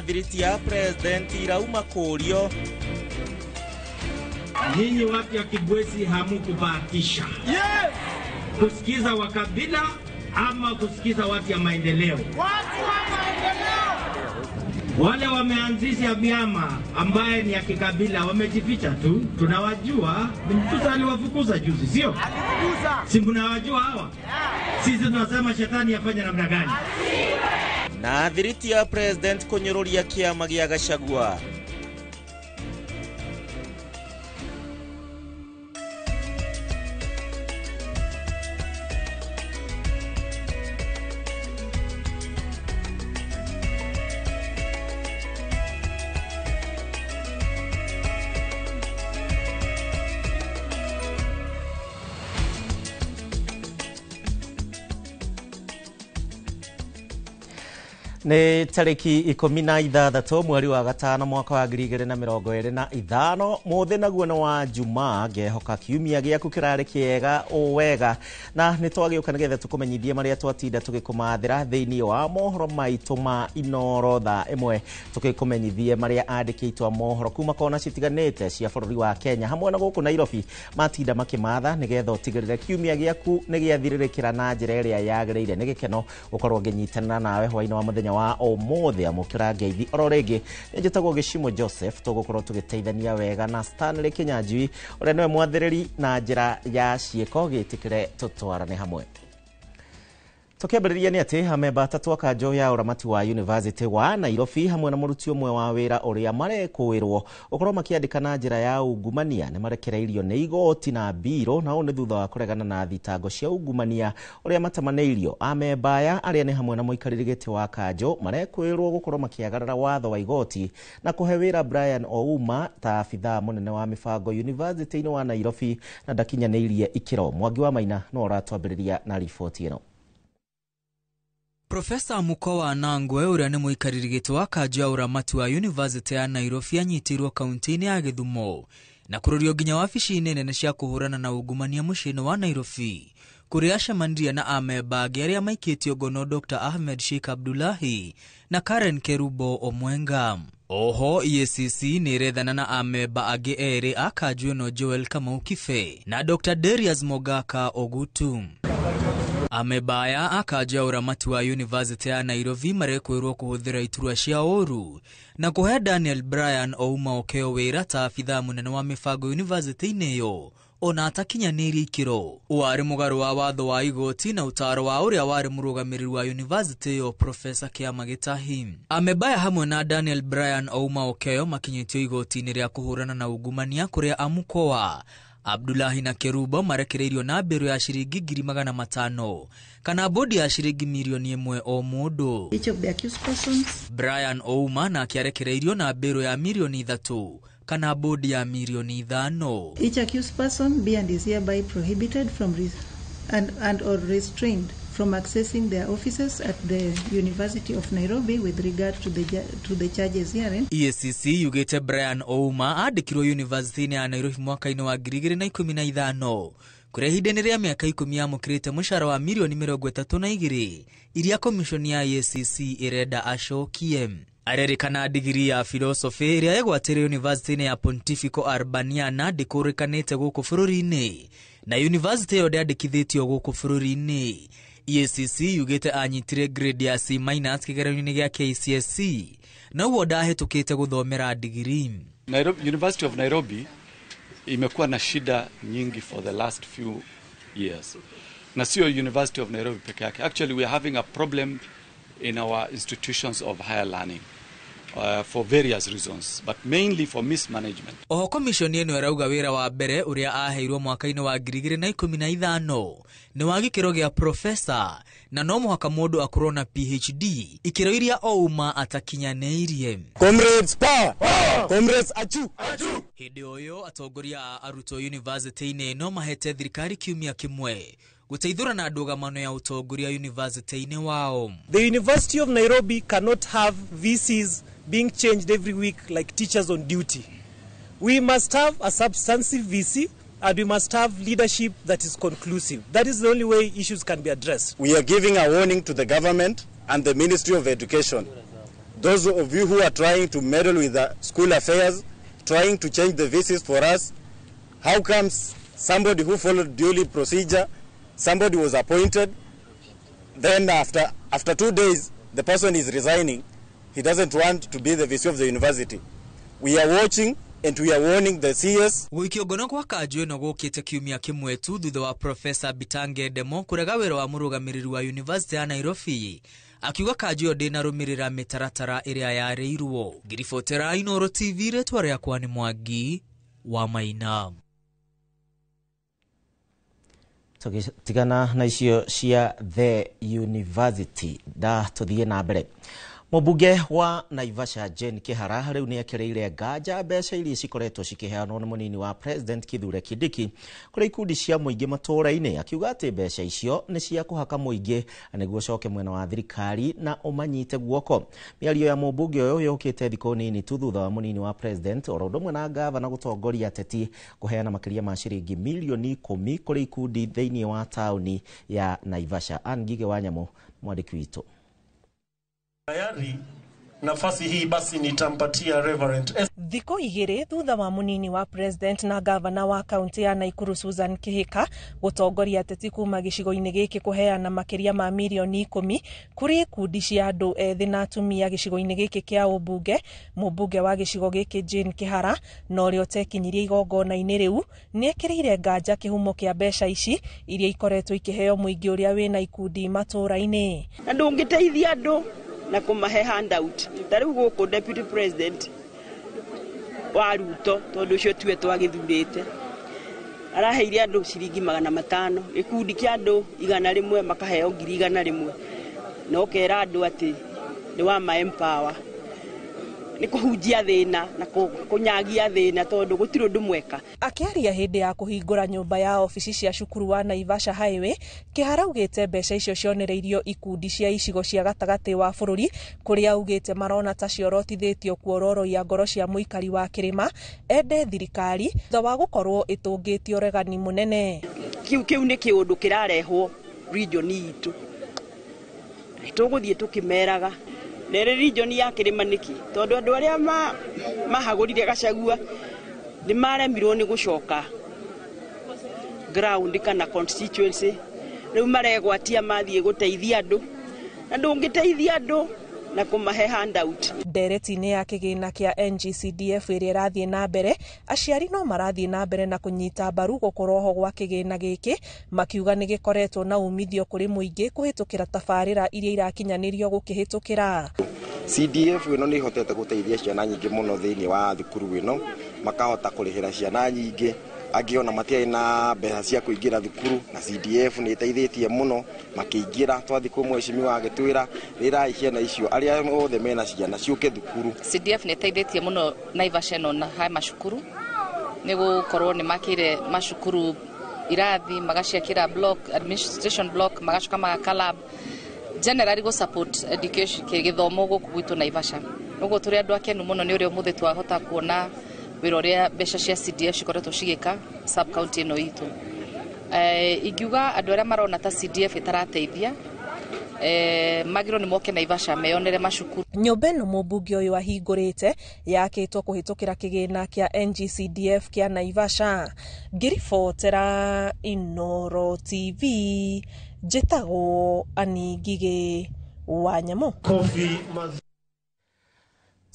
thiriti ya president irauma kurio. Nyinyi watu ya Kibwezi hamukubahatisha. Yes! Kusikiza wakabila ama kusikiza watu ya maendeleo. Watu wa maendeleo. Wale wameanzisha vyama ambaye ni ya kikabila wamejificha tu. Tunawajua. Mtusa aliwafukuza juzi, sio? Alifukuza. Si mnawajua hawa? Sisi tunasema shetani afanye namna gani? Na thiriti ya president kunyururia kiama gia Gachagua. Ni tariki 16 mweri wa gatano mwaka wa 2025 muthe naguo no wa Juma ngehoka kiumia giaku kirari kiega o wega na nitwagiuka nigetha tukumenyithie maria twatinda tugikumathira thiini wa mohoro maitu ma Inoro tha imwe tukikumenyithie maria andikitwa mohoro kuma kona citiganite cia bururi wa Kenya hamwe na guku Nairobi matinda makimatha nigetha utigirire kiumia giaku nigiathiririkira na njira iria yagirire nigikeno ukorwo nginyitana nawe hwaina wa muthenya wa omothe amukira ngeithi ororege njitagwo Gishimo Joseph tugukorwo tugiteithania wega na Stanley Kinyanjui ore niwe mwathiriri na njira ya cieko gitikire tutwarane hamwe. Tukiambiriria ni ati amemba atatu akanjo ya uramati wa University wa Nairobi hamwe na muruti umwe wa wira uria marekuirwo ukorwo makiandika na njira ya ungumania ne marekereirio ni igoti na biro na one thutha wa kuregana na thitango cia ungumania uria matamaneirio amemba aya aria ni hamwe na muikaririgiti wa kanjo marekuirwo gukorwo makiagarara watho wa igoti na kuhe wira Brian Ouma ta afitha munene wa mifango University wa Nairobi na ndakinyaneirie ikiro. Mwangi wa Maina no ratwambiriria na ripoti ino. Profesa Mukowa Nangwe uria ni muikaririgiti wa kanjo ya uramati wa University ya Nairobi anyitirwo kaunti-ini ya Githumo na kururio nginya wabici nene cia kuhurana na ungumania mucini wa Nairobi kuria acemanirie na amemba angi aria maikitio ngono Dr. Ahmed Sheikh Abdullahi na Karen Kerubo Omwenga. Oho EACC ni rethana na amemba angi eri a kanjo no Joel Kamau Kife na Dr. Darius Mogaka Ogutu. Amemba aya a kanjo ya uramati wa University ya Nairobi marekwirwo kuhuthira iturwa cia oru na kuhe Daniel Brian Ouma okeo wira ta afitha munene wa mifango university-ini yo ona atakinyaniri ikiro. Wari mugaru wa watho wa igoti na utaro wa uria wari murugamiriri wa university yo Professor Kiama Gitahi. Amemba aya hamwe na Daniel Brian Ouma okeo makinyitio igoti-ini ria kuhurana na ungumania kuria Amukowa Abdullahi na Kerubo marekereirio na bero ya shiringi 500,000 kana bodi ya shiringi milioni 1 o mundu. Each of the accused persons Brian Ouma na akiarekereirio na bero ya milioni 3 kana bodi ya milioni 5. Each accused person be and is hereby prohibited from and or restrained from accessing their offices at the University of Nairobi with regard to the charges herein. EACC yugete Brian Ouma andikirwo University ya Nairobi mwaka-ini wa 2015 kuria hindini ria miaka 10 amukirite mushara wa milioni 32 iria commission ya EACC irenda acokie. Arerikana degree ya philosophy iria egwatire University ya Pontifical Urbaniana ndikurikanite guku bururi-ini na university yo ndandikithitio guku bururi-ini. EACC yugete anyitire grade ya C- kigeranio-ini gia KCSE na uwo ndahetukite guthomera degree. University of Nairobi imekuwa na shida nyingi for the last few years. Na sio University of Nairobi peke yake. Actually we are having a problem in our institutions of higher learning for various reasons, but mainly for mismanagement. Oho commission yenu erauga wira wa mbere uria aheirwo mwaka-ini wa 2015 ni wa gikiro gia professor na no muhaka mundu akorwo na PhD ikiro iria Ouma atakinyaneirie. Comrades power! Comrades achu! Hindi uyo atongoria a aruto university-ini no mahete thirikari kiumia kimwe guteithura na ndugamano ya utongoria university-ini wao. The University of Nairobi cannot have VCs being changed every week like teachers on duty. We must have a substantive VC and we must have leadership that is conclusive. That is the only way issues can be addressed. We are giving a warning to the government and the Ministry of Education those of you who are trying to meddle with the school affairs, trying to change the VCs for us, how comes somebody who followed duly procedure, somebody was appointed, then after 2 days, the person is resigning. He doesn't want to be the VC of the university. We are watching and we are warning the CS. Wikiogono kwa Kajwe no gukite kiumia kimwe tu thutha wa Professor Bitange Demo kurega wira wa murugamiriri wa University ya Nairobi. Akiuga Kajwe ndina rumirira mitaratara iria yareirwo. Girifotera Inoro TV retwa ria kwani Mwangi wa Maina. Tigana na icio cia The University da tuthie na mbere. Mũmbunge wa Naivasha Jane Kihara riu ni akireire nganja mbeca iria cikoretwo cikiheanwo ni munini wa President Kithure Kindiki kuri ikundi cia muingi matũra-inĩ, akiuga ati mbeca icio ni cia kuhaka muingi niguo coke mwena wa thirikari na umanyite guoko. Miario ya mũmbunge ũyũ yokite thikũ nini tu thutha wa munini wa President oro ũndũmwe na gavana gutongoria ateti kuheana makiria ma ciringi milioni 10 kuri ikundi thĩinĩ wa tauni ya Naivasha. Angige Wanyamũ, mwandiki witũ. Tayari nafasi hii basi nitampatia Reverend Thiko igiri thutha wa munini wa President na gavana wa kaunti ya Naikuru Susan Kihika gutongoria ateti kuma gicigo-ini giki kuheana makiria ma milioni 10 kuri ikundi cia andu ethi na atumia gicigo-ini giki kia ubunge. Mũmbunge wa gicigo giki Jane Kihara no rio tekinyirie igongona-ini riu ni ekirire nganja kihumo kia mbeca ici iria ikoretwo ikiheo muingi uria wina ikundi matũra-ini. Andu ngiteithia andu na kumahe handout. Tariu guku deputy president wa Ruto tondu cio tuwe twagithurite araheire andu ciringi 500 ikundi kia andu 100 makaheo 100 no kera andu ati ni wa ma empower ni kuhunjia thina na kunyagia thina tondu gutiro ndumweka. Akiaria hindi ya kuhingura nyumba ya ofisi cia cukuru wa Naivasha Highway, Kihara ugite mbeca icio cionereirio ikundi cia icigo cia gatagati wa bururi kuria ugite marona ta ciorotithitio kuororoia ngoro cia muikari wa Kirima ende thirikari thutha wa gukorwo itungitio regani munene. Kiu ni kiundu kirarehwo region itu tuguthie tukimeraga nere region ya Kirima niki tondu andu aria mahagurire Gachagua ni maremirwo ni gucoka ground kana constituency riu maregwatia mathie guteithia andu ngiteithia andu na kumahe handout. Ndereti-ini ya kigina kia NGCDF iria irathie na mbere, aciari no marathie na mbere na kunyita mbaru gukorwo gwa kigina giki, makiuga ni gikoretwo na umithio kuri muingi kuhitukira tabarira iria irakinyanirio gukihitukira. CDF ino ni hotete guteithia ciana nyingi muno thiini wa thukuru ino, makahota kurihira ciana nyingi agiona matia na mbeca cia kuingira thukuru na CDF ni iteithĩtie muno makiingira twathikũ mweshimiwa agitwira rira ciana icio aria othe mena ciana ciuke thukuru. CDF ni iteithĩtie muno Naivasha no na hai mashukuru ni gukorwo ni makire mashukuru irathi magaciakira block administration block magacoka magakala generally go support education ke githomo guku gwitu Naivasha. Ugo turi andu akenu muno ni urio muthe twahota kuona wira uria mbeca cia CDF cikoretwo cigika sub county ino itu. Igiuga andu aria marona ta CDF itarateithia magiro ni moke Naivasha meyonere mashukuru. Nyumba ino mũmbunge uyu ahingurite yakitwo kuhitukira kigina kia NGCDF kia Naivasha. Ngiribotera Inoro TV njitagwo Aningige Wanyamũ.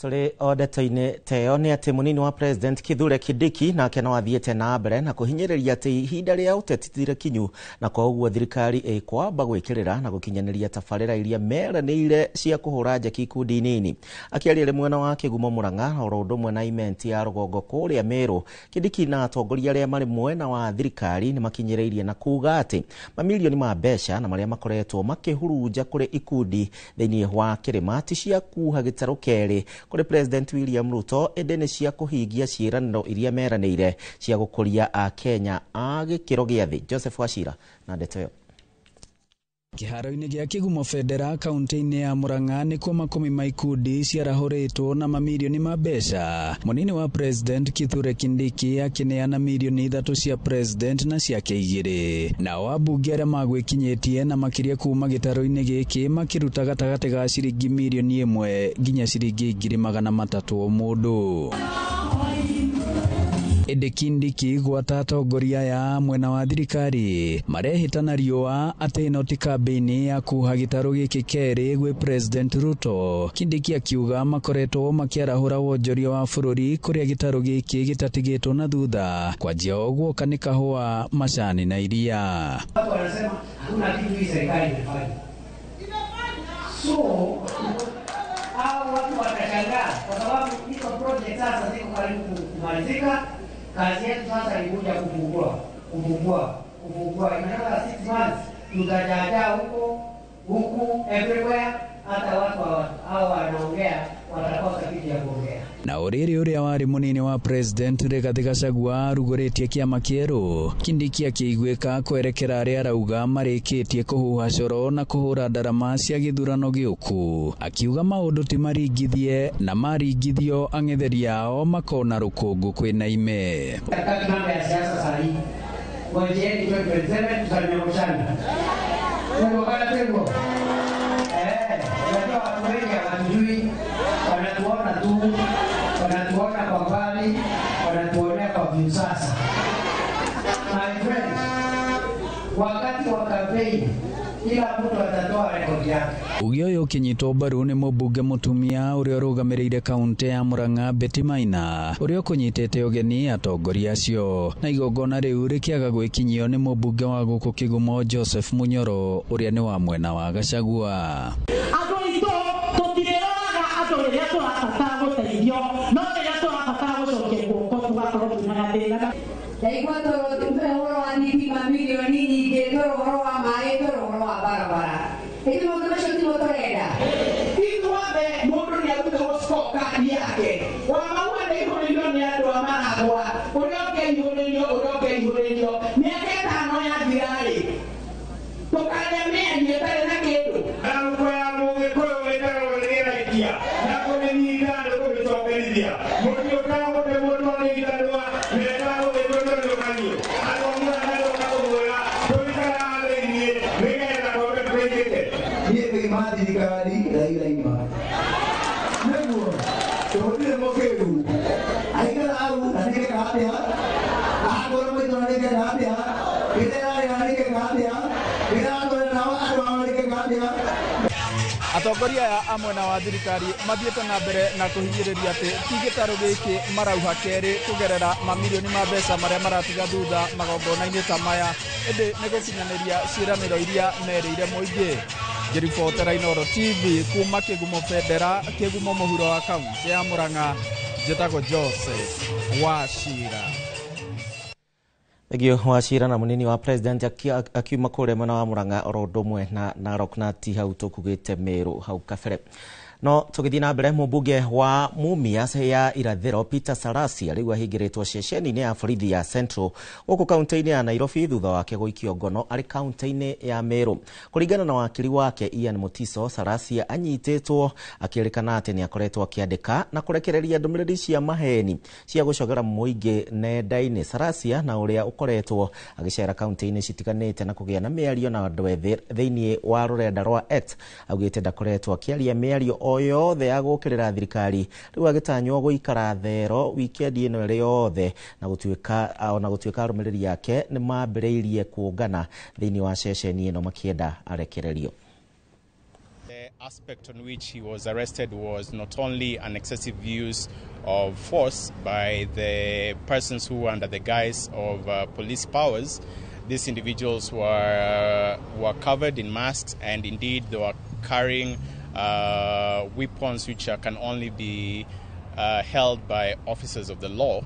Tuli odetoine teo ni ati munini wa President Kithure Kindiki nake no athiete na mbere na kuhinyiriria ati ihinda ria utetitire kinyu na kwa uguo thirikari ikwamba gwikirira na gukinyaniria tabarira iria meranire cia kuhura njaki ikundi nini. Akiaria mwena wa Kigumo Murang'a oro ndumwe na imenti ya Rugongo kuria Meru, Kindiki na atongoria aria mari mwena wa thirikari ni makinyiririe na kuga ati mamilioni ma mbeca na maria makoretwo makihurunja kuri ikundi thiini wa Kirima ti cia kuha gitaro keri kuri President William Ruto edene cia kuhingia ciiraniro iria meranire cia gukuria a Kenya a gikiro gia thi. Joseph Wachira na ndeto yo. Kiharo-inĩ gĩa Kĩgumo Federa kaunti-inĩ ya Murang'a nĩ kuo makumi ma ikundi ciarahũrĩtwo na mamirioni ma mbeca. Mũnini wa President Kithure Kindiki akĩneana milioni 3 cia President na ciake 2. Nao ambunge arĩa magwĩkinyĩtie na makĩria kuma gĩtaro-inĩ gĩkĩ makĩruta gatagatĩ ga ciringi milioni 1 nginya ciringi 300,000 o mũndũ. Ede Kindiki gwata atongoria ya mwena wa thirikari marehĩtana riũa atĩ ĩno ti kambĩini ya kuha gĩtarũ gĩkĩ kerĩ gwĩ President Ruto. Kindiki akiuga makoretwo makĩarahũra wonjoria wa bũrũri kũrĩa gĩtarũ gĩkĩ gĩtatigĩtwo na thutha kwanjia ũguo kana kahũa, macani na iria. Watu wanasema hakuna kitu hii serikali imefanya. So hao watu watashangaa kwa sababu hizo project sasa ziko karibu kumalizika. Kazi yetu sasa ni kuja kufungua. Inataka 6 months tutajaa huku everywhere, hata watu hao wanaongea watakosa kitu ya kuongea. Na ũrĩrĩ ũrĩa warĩ mũnini wa President Rigathi Gachagua rugũrĩtie kĩama kĩerũ. Kindiki akĩiguĩka kwerekera arĩa arauga marĩkĩtie kũhuha coro na kũhũra ndarama cia gĩthurano gĩũku. Akiuga maũndũ ti maringithie na maringithio ang'etheri ao makona rũkũngũ kwĩna ime. Katika mambo ya siasa saa hii, ngojeeni 2027 tutanyoshana. Mungu akatengo. Unajua watu wengi hawatujui, wanatuona tu, wanatuona kwa mbali, wanatuonea kwa visasa. My friends, wakati wa kampeni kila mtu atatoa rekodi yake. Ugi ũyũ ũkĩnyitwo mbaru nĩ mũmbunge mũtumia ũrĩa ũrũgamĩrĩire kaunti ya Murang'a Betty Maina, ũrĩa ũkũnyitĩte ũgeni atongoria acio. Na igongona rĩu rĩkĩaga gwĩkinyio nĩ mũmbunge wa gũkũ Kĩgumo Joseph Munyoro ũrĩa nĩ wa mwena wa Gachagua. Atongoria ya amwena wa thirikari mathiĩte na mbere na kũhinyĩrĩria atĩ ti gĩtarũ gĩkĩ marauha kerĩ kũgerera mamirioni ma mbeca marĩa maratiga thutha magongona-inĩ ta maya, ĩndĩ nĩ gũkinyanĩria ciĩranĩro iria merĩire mũingĩ. Ngĩribotera Inooro TV kuma Kĩgumo Federa, Kĩgumo mũhuro wa kaunti ya Murang'a, njĩtagwo Joseph Wachira. Egio Wachira na munini wa President akiuma kũrĩa mwena wa Murang'a oro ũndũ ũmwe na Narok na ti hau tũkugĩte Meru hau kabere. No tũgĩthiĩ na mbere, mũmbunge wa Mumias ya irathĩro Peter Sarasi rĩu ahingĩrĩtwo ceceni-inĩ ya borithi ya Central gũkũ kaunti-inĩ ya Nairobi thutha wake gũikio ngono arĩ kaunti-inĩ ya Meru. Kũringana na wakiri wake Ian Mutiso, Sarasi anyitĩtwo akĩrĩkana atĩ nĩ akoretwo akĩandĩka na kũrekereria ndũmĩrĩri cia maheni cia gũcogera mũingĩ nenda-inĩ. Sarasi na ũrĩa ũkoretwo agĩcera kaunti-inĩ citiganĩte na kũgĩa na mĩario na andũ ethĩ thĩinĩ wa rũrenda rwa X, augĩte ndakoretwo akĩaria mĩario o yothe ya gũkĩrĩra thirikari, rĩu agĩtanywo gũikara thero wikendi ĩno ĩrĩ yothe na gũtuĩka arũmĩrĩri yake nĩ mambĩrĩirie kuongana thĩinĩ wa ceceni ĩno makĩenda arekererio. The aspect on which he was arrested was not only an excessive use of force by the persons who were under the guise of police powers. These individuals were covered in masks, and indeed they were carrying weapons which can only be held by officers of the law.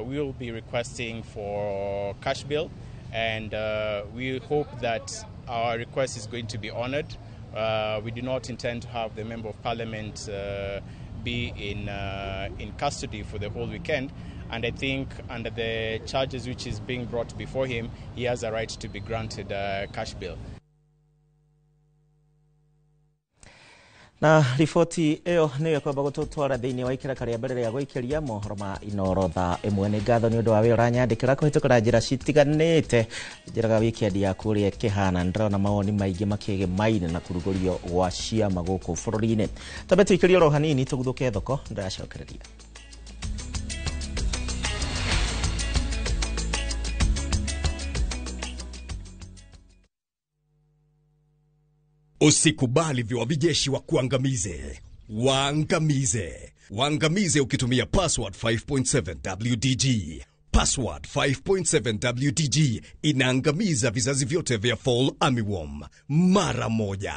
We will be requesting for cash bail, and we hope that our request is going to be honored. We do not intend to have the Member of Parliament be in custody for the whole weekend, and I think under the charges which is being brought before him, he has a right to be granted cash bail. Na riboti ĩyo nĩyo kwamba gũtũtwara thĩinĩ wa ikĩra karĩa mbere ya gũikĩria mohoro ma Inoro thaa ĩmwe. Nĩ ngatho nĩ ũndũ wa wĩra ũranyandĩkĩra kũhĩtũkĩra njĩra citiganĩte. Njĩraga wikendi yaku ũrĩa ĩkĩhana, ndĩrona mawoni maingĩ makĩgemaine na kurugũrio gwa ciama gũkũ bũrũri-inĩ. Tambe tũikĩrie oro hanini tũguthũke thoko, ndĩracokereria. Usikubali viwavijeshi wa kuangamize. Waangamize ukitumia password 5.7 WDG. Password 5.7 WDG inaangamiza vizazi vyote vya Fall Armyworm mara moja.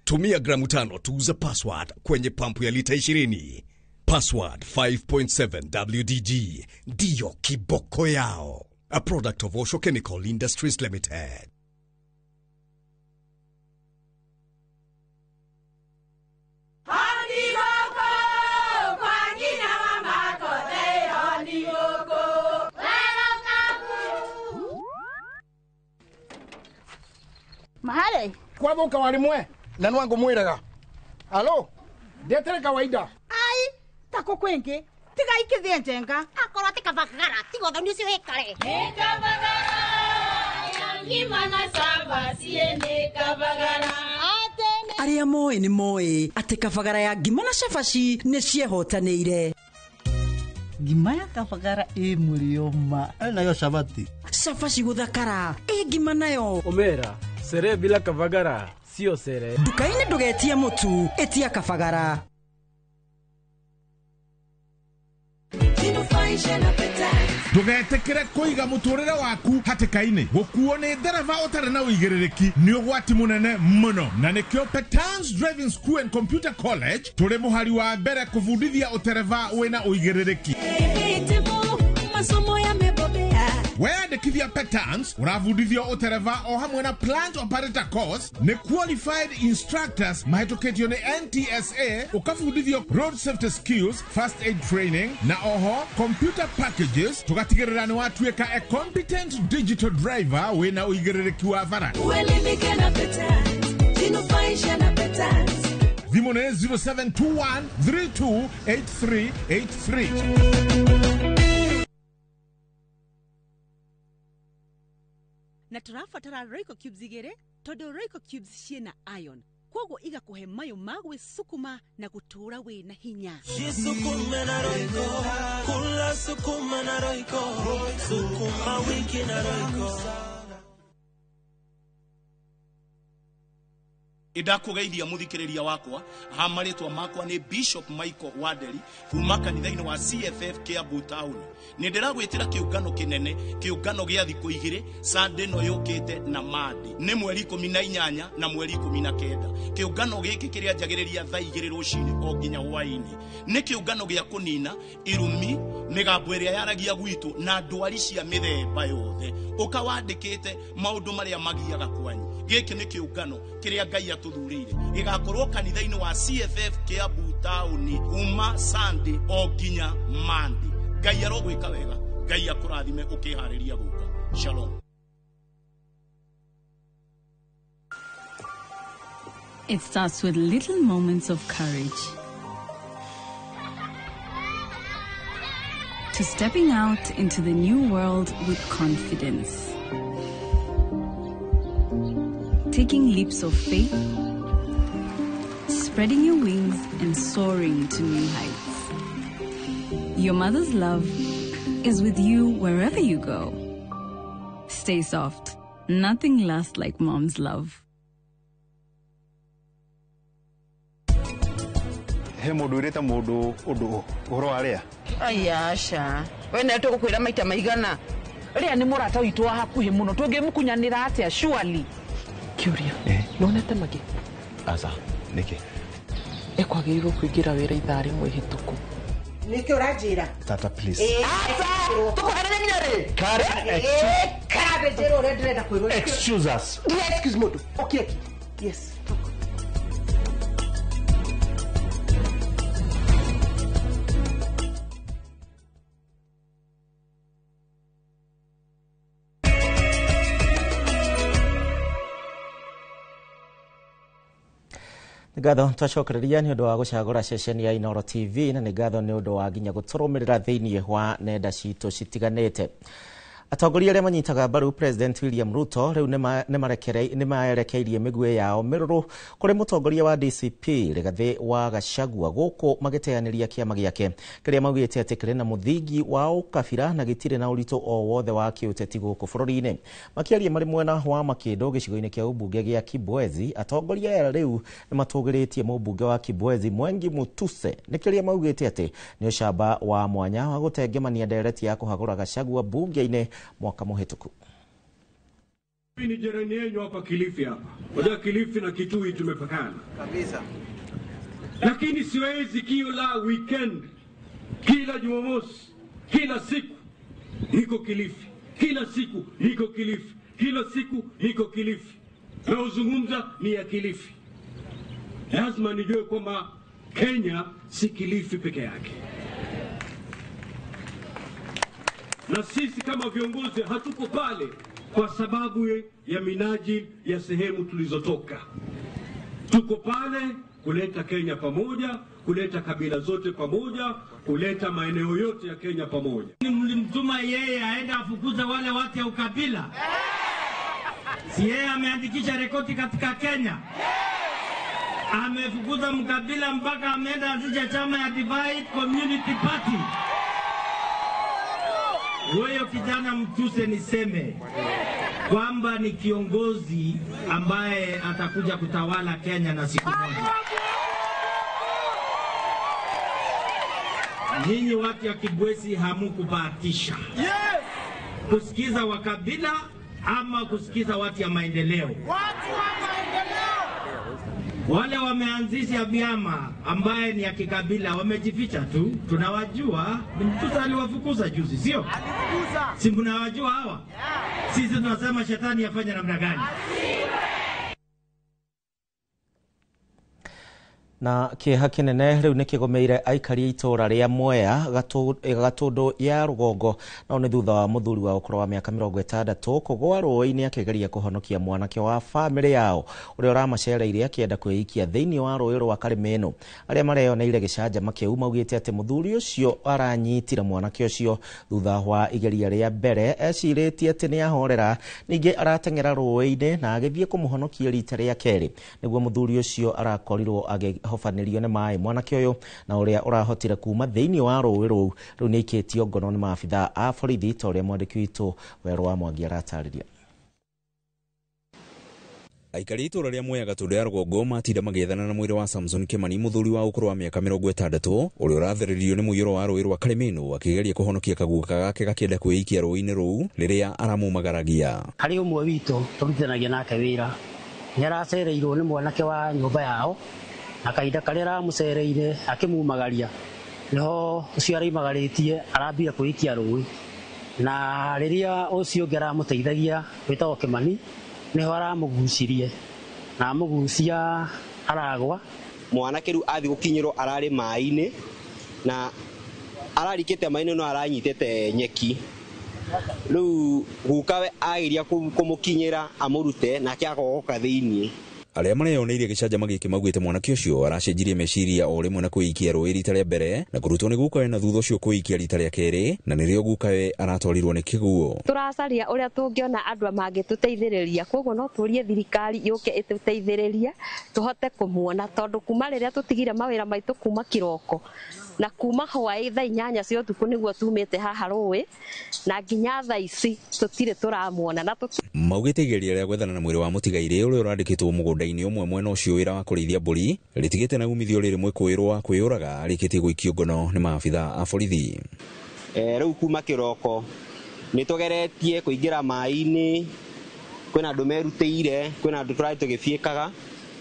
Tumia gramu 5 tu za password kwenye pampu ya lita 20. Password 5.7 WDG ndiyo kiboko yao. A product of Osho Chemical Industries Limited. Mahale kwa boka walimwe na nwangu mwiraga. Alo ndetere kawaida ai tako kwenge tiga ikithie njenga akoro tikavagara tigo thoni cio hekare nikavagara ngima na samba siene kavagara aria moe ni moe ati kavagara ya ngima na cabaci ni ciehotanĩire. Ngima ya kavagara murioma nayo sabati cabaci guthakara ngima nayo omera sere bila kavagara sio sere. Duka-inĩ ndũgetie mũtu etia kavagara. Ndũgetekere kũiga mũtũrĩre waku hatĩka-inĩ. Gũkuo nĩ ndereva ũtarĩ na ũigĩrĩrĩki nĩ ũgwati mũnene mũno, na nĩkĩo Petans Driving School and Computer College tũrĩ mũhari wa mbere kũbundithia ũtereva wĩna ũigĩrĩrĩki. Masomo yamebobea. Weyandĩkithia Petans ũrabundithio ũtereva o hamwe na plant operator course nĩ qualified instructors mahĩtũkĩtio nĩ NTSA, ũkabundithio road safety skills, first aid training na oho computer packages, tũgatigĩrĩra nĩ watuĩka a competent digital driver wĩna ũigĩrĩrĩki wa bara. Uelimike na Petans, jinufaishe na Petans. Thimũ nĩ 0721 328383. Na tũrabatara Royco Cubes igĩrĩ tondũ Royco Cubes ciĩna iron, kwoguo igakuhe mayo ma gwĩsukuma na gũtũra wĩna hinya. Jisukume na Royco, kula sukuma na Royco, sukuma wiki na Royco. Idakugeithia muthikiriria wakwa hamaritwa makwa ni Bishop Michael Waderi kuma kanitha-ini wa CFF Kiambu Town. Ni ndiragwitira kiungano kinene, kiungano gia thiku igiri, Sunday no yukite na Monday. Ni mweri 18 na mweri 19. Kiungano giki kiria njagiriria thaa 2 rucini o nginya hwaini. Ni kiungano gia kunina irumi, migambo iria yaragia gwitu na ndwari cia mithemba yothe. Ukawandikite maundu maria magiaga kwanyu. Giki ni kiungano kiria Ngai atuthurire gigakorwo kanitha-ini wa CFF Kiambu Town uma Sunday o nginya Monday. Ngai arogwika wega, Ngai akurathime ukihariria guka. Shalom. It starts with little moments of courage. To stepping out into the new world with confidence. Taking leaps of faith, spreading your wings and soaring to new heights. Your mother's love is with you wherever you go. Stay soft. Nothing lasts like mom's love. He mundu ireta mundu undu uhoro aria. Ayasha, we na tukukwira maita maigana. Ria ni murata witu wa hakuhi muno tungimukunyanira atia surely. Curia, nonete magi. Asa, niki. Ekwagirwo kuingira wira ithari mwe hituku. Niki urajira? Tata please. Tukuharire nyare. Kare. Kare jero redreda kwiro. Excuse us. Excuse me. Okay. Yes. ngatho twacokereria ni undu wa gucagura ceceni ya Inooro TV na ni ngatho ni undu wa nginya guturumirira thiini wa nenda citu citiganite. Atongoria aria manyitaga mbaru President William Ruto riu ni maerekeirie migwe yao miruru kuri mutongoria wa DCP Rigathi wa Gachagua guku magiteaniria kiama giake kiria maugite ati kiri na muthingi wa ukabira na gitire na uritu o wothe wa kiuteti guku bururi-ini. Makiaria mari mwena wa Makindu gicigo-ini kia ubunge gia Kibwezi, atongoria riu ni matugiritie mubunge wa Kibwezi Mwengi Mutuse nikiria maugite ati ni ucamba wa mwanya wa gutengemania ndereti ya kuhagura Gachagua bunge-ini mwaka muhituku. Ni jirani yenu hapa Kilifi hapa. Wajua Kilifi na Kitui tumepakana kabisa. Lakini siwezi kila weekend, kila Jumamosi, kila siku niko Kilifi. Kila siku niko Kilifi. Kila siku niko Kilifi. Na uzungumza ni ya Kilifi. Lazima nijue kwamba Kenya si Kilifi peke yake. Na sisi kama viongozi hatuko pale kwa sababu ya minaji ya sehemu tulizotoka. Tuko pale kuleta Kenya pamoja, kuleta kabila zote pamoja, kuleta maeneo yote ya Kenya pamoja. Mlimtuma yeye aenda afukuze wale watu ya ukabila. Si yeye ameandikisha rekodi katika Kenya. Amefukuza mkabila mpaka ameenda anzisha chama ya Divide Community Party. Wewe kijana Mtuse, niseme kwamba ni kiongozi ambaye atakuja kutawala Kenya na siku moja. Nyinyi watu ya Kibwezi hamukubahatisha kusikiza wakabila ama kusikiza watu ya maendeleo. Watu wa maendeleo wale wameanzisha vyama ambaye ni ya kikabila wamejificha tu, tunawajua. Mtuse aliwafukuza juzi, sio? Alifukuza. Si mnawajua hawa? Sisi tunasema shetani afanye namna gani? Na kiha kinene riu ni kigomeire aikari itura ria Mwea Gatundu ya Rugongo na ni thutha wa muthuri wa ukoro wa miaka 60 kugwa rũĩ-inĩ akigeria kuhonokia mwanake wa family yao uria uramacereire akienda kwiikia thiini wa rũĩ rwa Karimeno. Aria mareyoneire gicanjama kiu maugite ati muthuri ucio aranyitira mwanake ucio thutha wa igeria ria mbere eciritie ati ni ahorera ningi aratengera rũĩ-inĩ na agithie kumuhonokia rita ria keri niguo muthuri ucio arakorirwo hofanirio ne mai mwanake uyu na uria urahotire kuma thiini wa rũĩ rũu riu ni ikitio ngono ni maabitha a borithi ta uria mwandiki witu Werũ wa Mwangi aratariria. Aikari itura ria Mwea Gatundu ya Rugongo matinda magethana na mwiri wa Samson Kimani muthuri wa ukuru wa miaka 60 uria uratheririo ni muiyuro wa rũĩ rwa Karimeno akigeria kuhonokia kaguka gake gakienda kwiikia rũĩ-inĩ rũu riria aramumagaragia. Hari umwe witu turutanagia nake wira ni aracereirwo ni mwanake wa nyumba yao akaida karera mucereire akimumagaria niho ucio araimagaritie arambia kuikia rũĩ na riria ucio ngera muteithagia witagwo Kimani niho aramugucirie na amugucia aragwa. Mwanake riu athi gukinyirwo arari mai-ini na ararikite mai-ini no aranyitete nyeki riu gukawe agiria kumukinyira amurute na kiagogoka thiini. Aria mareyoneire gicanjama giki maugite mwanake ucio aracenjirie meciria o rimwe na kuikia rũĩ rita ria mbere na kurutwo ni gukawe na thutha ucio kuikia rita ria keri na nirio gukawe aratwarirwo ni kiguo. Turacaria uria tungiona andu mangituteithiriria koguo no turie thirikari yuke ituteithiririe tuhote kumuona tondu kuma riria tutigire mawira maitu kuma kiroko na kuma hwaĩ thaa 8 cia ũtukũ nĩguo tumĩte haha rũĩ na nginya thaa ici tutire turamuona na maugite igeria rĩa gwethana na mwĩrĩ wa mũtigairĩ ũrĩa ũrandĩkĩtwo mũgũnda-inĩ ũmwe mwena ũcio wĩra wa kũrĩithia mbũri rĩtigĩte na umithio rĩrĩ kwĩrwo kwĩyũraga arĩkĩtie gũikio ngono nĩ maabitha a borithi. Rĩu kuma kĩroko nĩtũgeretie kũingĩra mai-inĩ, kwĩna andũ merutĩire, kwĩna andũ tũrarĩ tũgĩbiĩkaga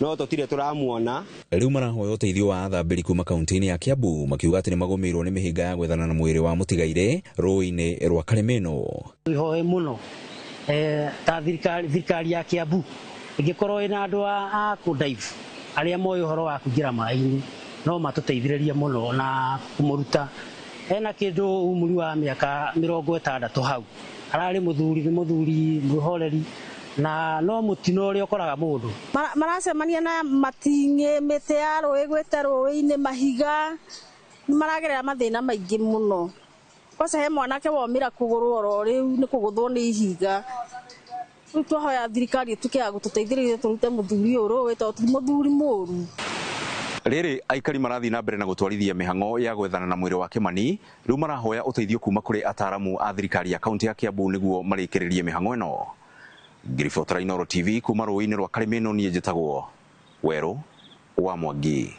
no tutire turamuona. Riu marahoya uteithio wa athambĩri kuma kaunti-inĩ ya Kiambu makiuga atĩ nĩmagũmĩirwo nĩ mĩhĩnga ya gwethana na mwĩrĩ wa mũtigairĩ rũĩ-inĩ rwa Karimeno. Ihoe muno ta thirikari ya Kiambu ĩngĩkorwo ĩna andũ a kũndaivu arĩa moĩ ũhoro wa kũingĩra mai-inĩ no matũteithĩrĩrie muno na kũmũruta. Ena kĩndũ umri wa mĩaka 60 hau ararĩ mũthuri mwĩhoreri na no mutino uri ukoraga mundu maracemania na mating'i mite ya rũĩ gwĩte rũĩ-inĩ mahiga maragerera mathĩna maingĩ mũno kosa he mwanake womira kũgũrũ oro rĩu nĩ kũgũthwo nĩ ihiga rĩu twahoya thirikari ĩtuĩke ya gũtũteithĩrĩria tũrute mũthuri ũyũ rũĩ tondũ ti mũthuri mũru. Rĩrĩ aikari marathi na mbere na gũtwarithia mĩhang'o ya gwethana na mwĩrĩ wa Kĩmani rĩu marahoya ũteithio kuma kũrĩ ataramu a thirikari ya kaunti ya Kiambu nĩguo marĩkĩrĩrie mĩhang'o ĩno. Ngiribotera Inooro TV kuma rũĩ-inĩ rwa Karĩmĩnũ niĩ njĩtagwo Werũ wa Mwangi.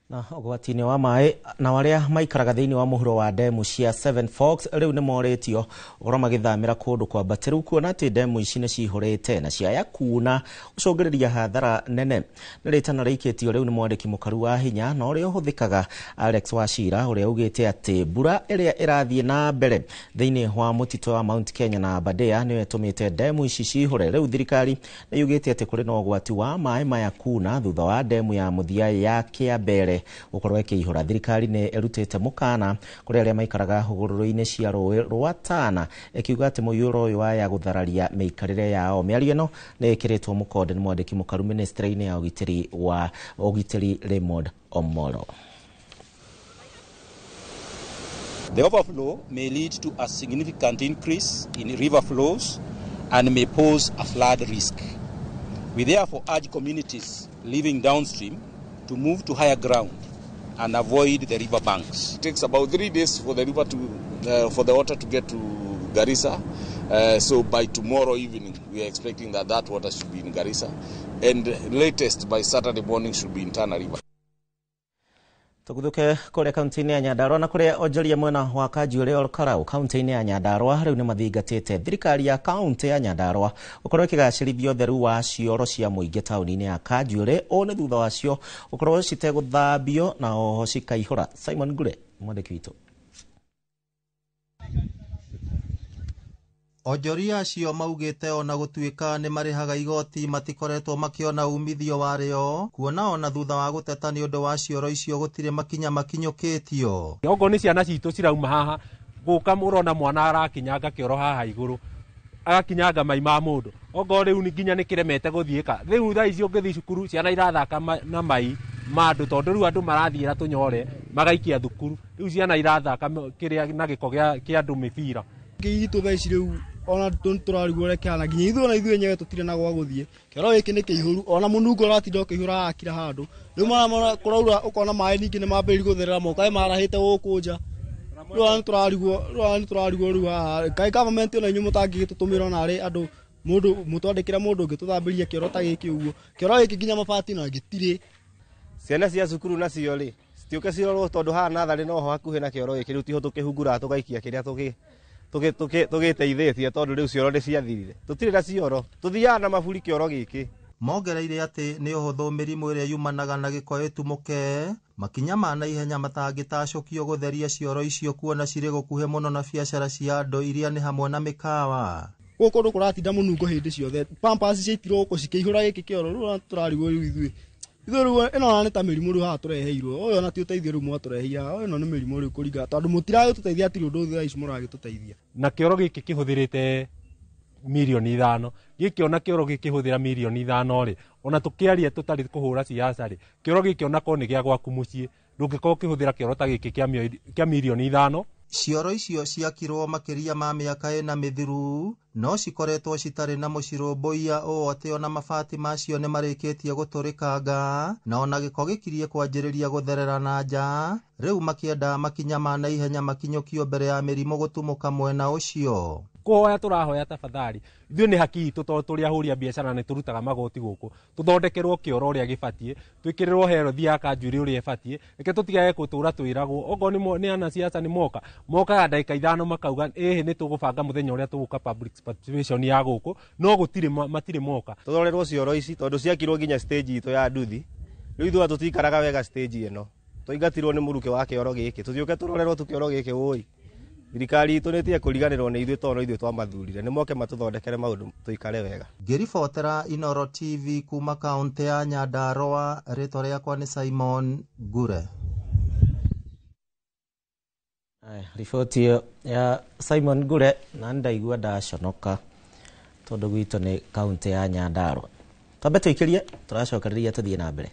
Na ũgwati-inĩ wa maĩ na arĩa maikaraga thĩinĩ wa mũhuro wa ndemu cia Seven Forks rĩu nĩ morĩtio ũhoro magĩthamĩra kũndũ kwambatĩru kuona atĩ ndemu ici nĩ cihũrĩte na ciaya kuna gũcũngĩrĩria hathara nene. Nĩ rĩtana rĩikĩtio rĩu nĩ mwandĩki mũkaru wa hinya na ũrĩa ũhũthĩkaga Alex Wachira ũrĩa augĩte atĩ mbura ĩrĩa ĩrathiĩ na mbere thĩinĩ wa mũtitũ wa Mount Kenya na Aberdare nĩyo ĩtũmĩte ndemu ici cihũre. Rĩu thirikari nĩ yugĩte atĩ kũrĩ na ũgwati wa maĩ maya kuna thutha wa ndemu ya mũthia ya Kĩambere ukorwo ikihura. Thirikari nĩ ĩrutĩte mũkana kũrĩ arĩa maikaraga hũgũrũrũ-inĩ cia rũĩ rwa Tana ĩkiuga atĩ mũiyũro ũyũ waya gũthararia mĩikarĩre yao. Mĩario ĩno nĩ ĩkĩrĩtwo mũkonde nĩ mwandĩki mũkaru ministry-inĩ ya ũgitĩri Raymond Omolo. The overflow may lead to a significant increase in river flows and may pose a flood risk. We therefore urge communities living downstream to move to higher ground and avoid the river banks. It takes about 3 days for the river for the water to get to Garissa. So by tomorrow evening, we are expecting that water should be in Garissa, and latest by Saturday morning should be in Tana River. Tuguthuke kũrĩa kaunti-inĩ ya Nyandarua na kũrĩa onjoria mwena wa Kajuĩrĩ Olkarau kaunti-inĩ ya Nyandarua rĩu nĩ mathingatĩte thirikari ya kaunti ya Nyandarua gũkorwo ĩkĩgacĩrithia ũtheru wa cioro cia mũingĩ taũni-inĩ ya Kajuĩrĩ. Ũũ nĩ thutha wacio gũkorwo citegũthambio na oho cikaihũra. Simon Ngure mwandĩki witũ. Onjoria acio maugĩte ona gũtuĩka nĩ marĩhaga igoti matikoretwo makĩona umithio warĩo kuona ona thutha wa gũteta nĩ ũndũ wa cioro icio gũtirĩ makinya makinyũkĩtio. Ogo nĩ ciana citũ cirauma haha gũka mũrona mwana arakinyanga kĩoro haha igũrũ agakinyanga mai ma mũndũ. Ogo rĩu nginya nĩ kĩremete gũthiĩka. Rĩu thaa ici ũngĩthiĩ cukuru ciana irathaka na mai ma andũ tondũ rĩu andũ marathiĩra tũnyore magaikia thukuru. Rĩu ciana irathaka kĩrĩa na gĩko kĩa andũ mĩbira. Gĩitũ thaa ici rĩu ona tũrarigwo rekana nginya ithuĩ ona ithuĩ nyewe tũtirĩ na gwa gũthiĩ. Kĩoro gĩkĩ nĩ kĩihũru ona mũnungo ũratinda ũkĩihũra akira handũ. Rĩu mara kũraura ũkona maĩ ningĩ nĩ mambĩrĩria gũtherera moka marahĩte gũkũ nja. Rĩu tũrarigwo rĩu haha kaĩ government ona inyuĩ mũtangĩgĩtũtũmĩra ona arĩ andũ mũndũ mũtwandĩkĩra mũndũ ũngĩ tũthambĩrie kĩoro ta gĩkĩ ũguo. Kĩoro gĩkĩ nginya mabati na gĩtirĩ. Ciana cia cukuru nacio rĩ citiũke cirorwo tondũ haha natharĩ no ho hakuhĩ na kĩoro gĩkĩ rĩu tiho tũkĩhungura tũgaikia kĩrĩa tũgĩteithĩtie tondũ rĩu cioro nĩ ciathirire. Tũtirĩ na cioro tuthiaga na maburi kĩoro gĩkĩ. Mongereire atĩ nĩ ũhũthũ mĩrimũ ĩrĩa yumanaga na gĩko ĩtumũke makinya ma naihenya matangĩtacũkio gũtheria cioro icio kuona cirĩ gũkuhĩ mũno na biacara cia andũ iria nĩ hamwe na mĩkawa. Gũkũ ndũ kũratinda mũnungo hĩndĩ ciothe pampers ciaitirwo gũkũ cikĩihũra gĩkĩ kĩoro rĩu tũrarigwo rĩu ithuĩ rĩu ĩno nĩ ta mĩrimũ rĩu haha tũreheirwo ũyũ ona ti ũteithio rĩu mwatũreheire haha ĩno nĩ mĩrimũ rĩu kũringa tondũ mũtiragĩtũteithia atirĩ ũndũ thaa ici mũragĩtũteithia. Na kĩoro gĩkĩ kĩhũthĩrĩte mirioni 5 gĩkĩ ona kĩoro gĩkĩhũthĩra mirioni 5 rĩ ona tũkĩaria tũtarĩ kũhũra siasa rĩ kĩoro gĩkĩ ona ko nĩ gĩa gwaku mũciĩ ndũngĩkorwo kĩhũthĩra kĩoro ta gĩkĩ kĩa mirioni 5. Cioro icio ciakirwo makĩria ma mĩaka ĩna mĩthiru no cikoretwo citarĩ na mũcirũmbũiya ũũ atĩ ona mabati macio nĩ marĩkĩtie gũtũrĩkanga na ona gĩko gĩkirie kwanjĩrĩria gũtherera na nja. Rĩu makĩenda makinya ma naihenya makinyũkio mbere ya mĩrimũ gũtumũka mwena ũcio. Kũhoya tũrahoya tafadhali ithuĩ nĩ haki itũ tondũ tũrĩ ahũri a biacara nĩ tũrutaga magoti gũkũ tũthondekerwo kĩoro ũrĩa gĩbatiĩ twĩkĩrĩrwo health ya Kajuĩrĩ ũrĩa ĩbatiĩ reke tũtigage gũtũra twĩragwo ogo nĩ ana siasa nĩ mokaga ndagĩka 5 makauga nĩ tũgũbanga mũthenya ũrĩa tũgũka public participation ya gũkũ no matirĩ moka. Tũthorerwo cioro ici tondũ ciakirwo nginya stage itũ ya nduthi rĩu ithuĩ tũtikaraga wega stage ĩno tũingatirwo nĩ mũrukĩ wa kĩoro gĩkĩ tũthiũke tũrorerwo tũkĩoro gĩkĩ ũĩ. Thirikari itũ nĩtie kũriganĩrwo nĩ ithuĩ tondũ ithuĩ twamathurire nĩ moke matũthondekere maũndũ tũikare wega. Ngiribotera Inooro TV kuma kaunti ya Nyandarua rĩtwa rĩakwa nĩ Simon Ngure. Riboti ya Simon Ngure na ndaigua ndaconoka tondu gwitũ nĩ kaunti ya Nyandarua. Twambe tũikĩrie tũracokereria tũthiĩ na mbere.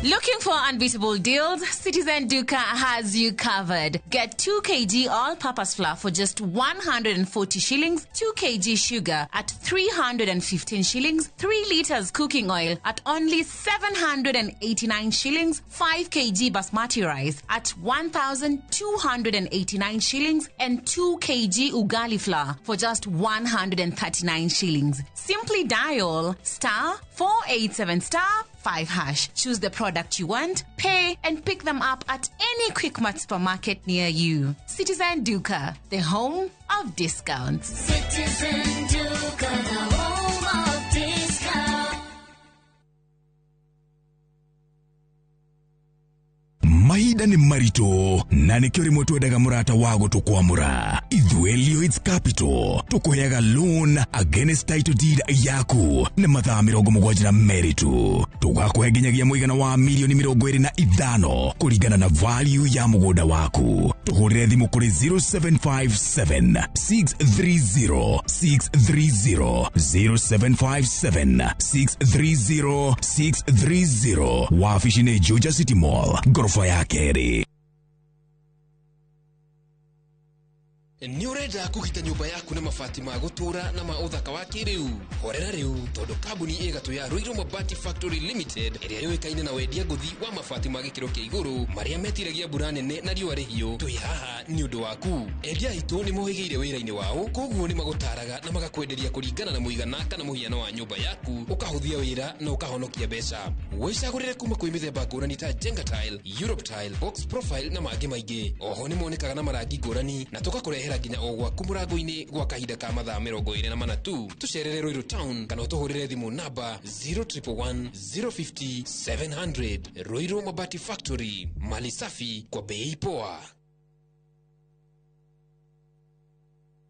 Looking for unbeatable deals? Citizen Duka has you covered. Get 2 kg all-purpose flour for just 140 shillings, 2 kg sugar at 315 shillings, 3 liters cooking oil at only 789 shillings, 5 kg basmati rice at 1,289 shillings, and 2 kg ugali flour for just 139 shillings. Simply dial *487*5#. Choose the product you want, pay, and pick them up at any Quickmart supermarket near you. Citizen Duka, the home of discounts. Citizen Duka, the home of discounts. Mahinda ni marito na nikio rimwe twendaga murata wago tukwamura. Ithuelio It's Capital tukuheaga loan against title deed yaku na mathaa 70 na meritu. Tugakuhe nginyagia muigana wa milioni 25 kuringana na value ya mugonda waku. Tuhurire thimu kuri 0757 630 630 0757 630 630. Wafishi ni Juja City Mall, gorofa ya Keri. Ni urenda kugita nyumba yaku na mabati ma gutura na ma uthaka wa kiriu. Horera riu tondu kambuni igatu ya Ruiru Mabati Factory Limited iria yoikaine na wendia nguthi wa mabati ma gikiro kia iguru maria metiragia mbura nene na riua rihio. Twi haha ni undu waku. Endia itu ni mohigeire wira-ini wao, koguo ni magutaraga na magakwenderia kuringana na muigana kana muhiano wa nyumba yaku, ukahuthia wira na ukahonokia mbeca. Wicagurire kuma kwi mithemba ngurani ta Jenga Tile, Europe Tile, Box Profile na mangi maingi. Oho ni monekaga na marangi ngurani na tugakurehera nginya o gwaku murango-ini gwa kahinda ka mathaa 24 tu. Tucerere Ruiru Town kana utuhurire thimu namba 0111 050 700. Ruiru Mabati Factory, mali safi kwa bei poa.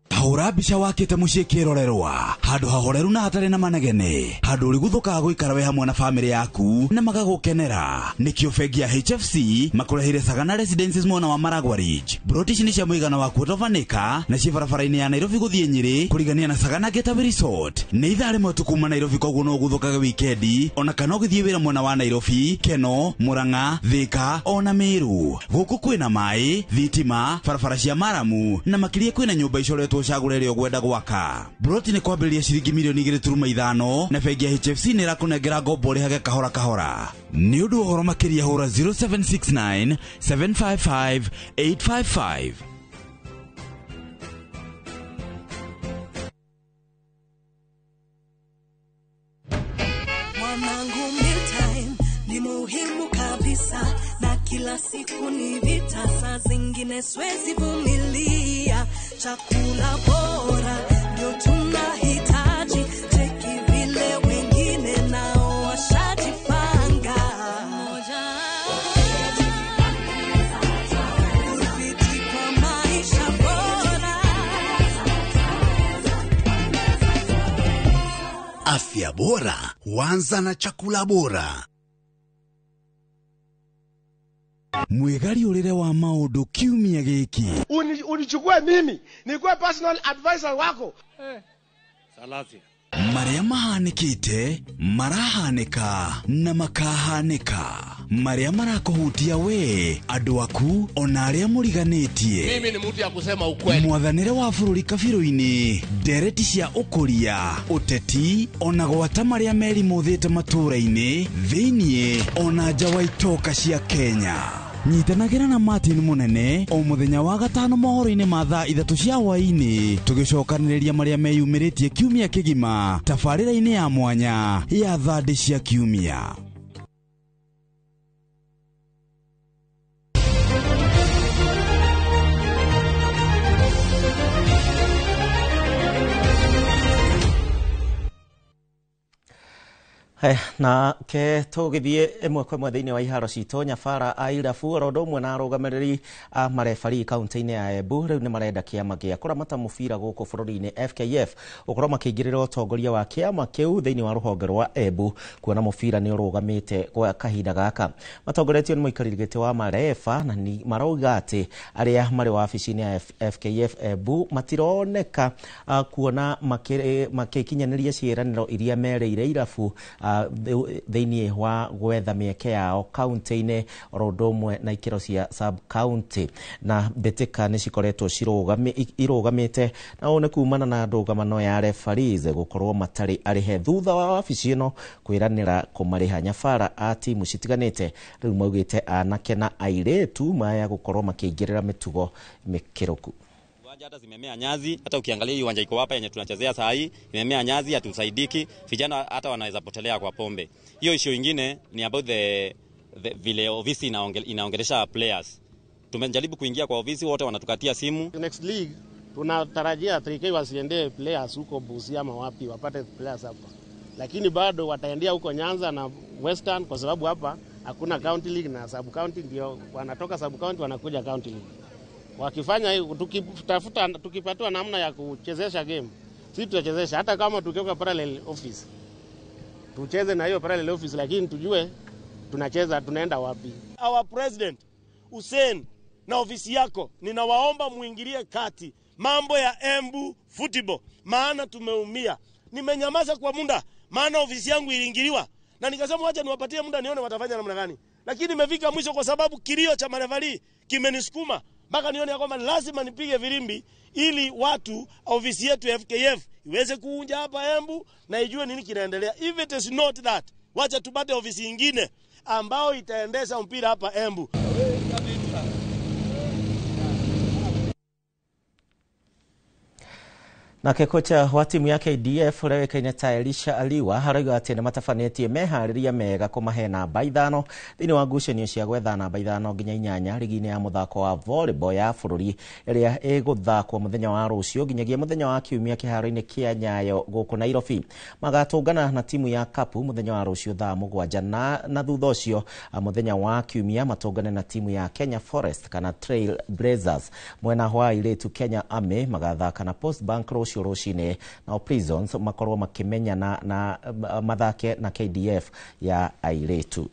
Hahura mbica wakite mucii kirorerwa handu hahoreru na hatari na manegene, handu uri guthukaga guikara we hamwe na family yaku na magagukenera. Nikio bengi ya HFC makurehire Sagana Residences mwena wa Maragwa Ridge. Brotish ni cia muigana wa kutovanika na ci barabara-ini ya Nairobi guthie Nyeri kurigania na Sagana Getaway Resort. Ni ithaa rimwe tu kuma Nairobi, koguo no guthukaga wikendi ona kana ugithie wira mwena wa Nairobi, Keno, Murang'a, Thika ona Meru. Guku kwina mai, thitima, barabara cia maramu na makiria kwina nyumba icoretwo cagurere ogwenda gwaka. Broti ni kwambĩrĩria ciringi milioni 2.5 na bengi ya HFC ni irakunengera ngombo rĩhage kahora kahora. Ni ũndũ ũhoro makĩria hũra 0769 755 855. Mwanangu, mealtime ni muhimu kabisa, na kila siku ni vita, saa zingine siwezi vumilia. Chakula bora ndio tunahitaji, cheki vile wengine nao washajipanga. Udhibiti kwa maisha bora. Afya bora huanza na chakula bora. Mwegari urire wa maundu kiumia giki. Unichukue mimi nikuwe personal advisor wako. Salasia. Maria mahanikite, marahanika na makahanika. Maria marakuhutia we, andu aku ona aria muriganitie. Mimi ni mtu ya kusema ukweli. Mwathanire wa bururi kabiru-ini, ndereti cia ukuria, uteti ona gwata maria meri muthite matura-ini, thiini ona nja wa itoka cia Kenya. Nyitanagira na Martin Munene o muthenya wa gatano mohoro-ini ma thaa 3 cia hwaini, tugicokaniriria maria meyumiritie kiumia kigima tabarĩra-ini ya mwanya ya thandi cia kiumia. Na ke tugithie imwe kwa mwe thiini wa iharo cito nyabara airabu orodo mwe na arugamiriri a marefari kaunti-ini ya Embu riu ni marenda kiama gia kuramata mubira guku bururi-ini FKF ukorwo makingirira utongoria wa kiama kiu thiini wa ruhonge rwa Embu kuona mubira ni urugamite kwa kahinda gaka. Matongoretio ni muikariri giti wa marefa na ni marauga ati aria mari wa afisi-ini ya FKF Embu matironeka kuona makikinyaniria ciiraniro iria mereire irabu thiini wa gwetha mieke yao kaunti-ini orodomwe na ikiro cia sub county na betika ni cikoretwo irugamite na one kumana na ndugamano ya referees gukorwo matari arihe thutha wa wabici ino kwiranira kumariha nyabara a timu citiganite riu maugite anake na airetu maya gukorwo makingirira mitugo mikiruku. Hata zimemea nyazi, hata ukiangalia hii uwanja iko hapa yenye tunachezea saa hii imemea nyazi, hatusaidiki, vijana hata wanaweza potelea kwa pombe. Hiyo issue nyingine ni about the vile ofisi inaongelesha players. Tumejaribu kuingia kwa ofisi, wote wanatukatia simu. Next league tunatarajia 3K wasiende players huko Busia ama wapi wapate players hapa, lakini bado wataendea huko Nyanza na Western kwa sababu hapa hakuna county league na sub county, ndio wanatoka sub county wanakuja county league. Wakifanya hiyo tukipatiwa namna ya kuchezesha game, sisi tutachezesha hata kama tukiweka parallel office. Tucheze na hiyo parallel office, lakini tujue tunacheza tunaenda wapi. Our president Hussein na ofisi yako, ninawaomba muingilie kati mambo ya Embu football, maana tumeumia. Nimenyamaza kwa muda maana ofisi yangu iliingiliwa na nikasema acha niwapatie muda nione watafanya namna gani, lakini nimefika mwisho kwa sababu kilio cha marefari kimenisukuma mpaka nione kwamba lazima nipige virimbi ili watu ofisi yetu FKF iweze kuunja hapa Embu na ijue nini kinaendelea. If it is not that, wacha tupate ofisi nyingine ambao itaendesha mpira hapa Embu. Na kocha wa timu ya KDF urewekaine ta Elisha Aliwa haraiga ati ni matafanetie mehariria mega kumahe namba 5 thiini wa ngucanio cia gwetha namba 5 nginya 8 ligi-ini ya muthako wa volleyball ya bururi iria iguthakwo muthenya wa rucio nginyagia muthenya wa kiumia kiharo-ini kia Nyayo guku Nairobi. Magatungana na timu ya Kapu muthenya wa rucio thaa 7 na thutha ucio muthenya wa kiumia matungane na timu ya Kenya Forest kana Trail Blazers. Mwena wa iretu Kenya Army magathaka na Post Bank rucine na Prisons makorwo makimenyana na mathake na KDF ya airetu.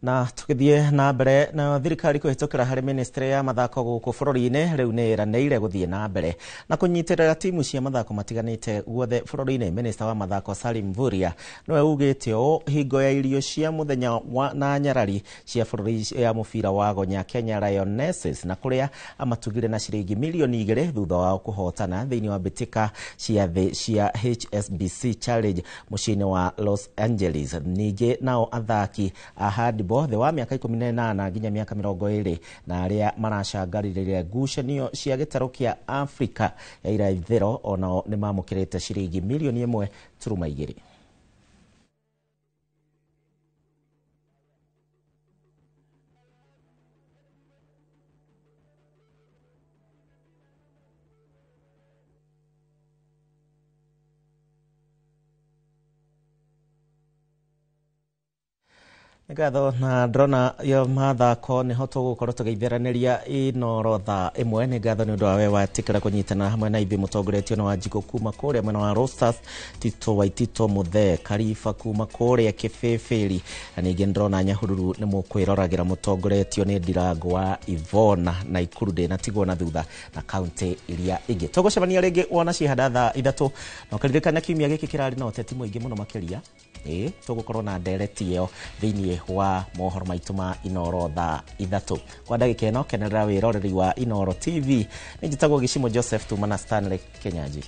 Na tukithie na mbere na thirikari kuhitukira hari ministry ya mathako guku bururi-ini riu ni iraneire guthie na mbere na kunyitirira timu cia mathako matiganite guothe bururi-ini. Minister wa mathako Salim Mvurya niwe ugite o hingo ya irio cia muthenya na nyarari cia bururi ya mubira wa gonya Kenya Lionesses na kuria amatugire na ciringi milioni 2 thutha wa kuhotana thiini wa bitika cia HSBC Challenge mucini wa Los Angeles. Ninge nao athaki ahadi the wa miaka 18 nginya miaka 20 na aria maracangaririe ngucanio cia gitaro kia Afrika ya iraithiro onao ni mamukirite ciringi milioni 1.2. Ngatho na drona ya mathako ni hoto gukorwo tugeitheraniria inoro thaa 1. ni ngatho ni undu wa we watikira kunyitana hamwe na ithi mutongoretio na Wanjiku kuma kuria mwena wa Rosters, Tito Waitito Muthe Karifa kuma kuria Kibibiri na ningi drona Nyahururu ni mukwiroragira mutongoretio ni Ndirango wa Ivona na Ikurude na tigwo na thutha na county iria ingi. Tugucemania ringi wona cihanda thaa 3 na ukaririkana kiumia giki kirari na uteti muingi muno makiria tugukorwo na ndereti iyo thiini wa mohoro maitu ma Inoro thaa 3 kwa ndagika ino. Kenerera wiroreri wa Inoro TV. Nijitagwo Gishimo Joseph Tumana Stanley Kenyaji.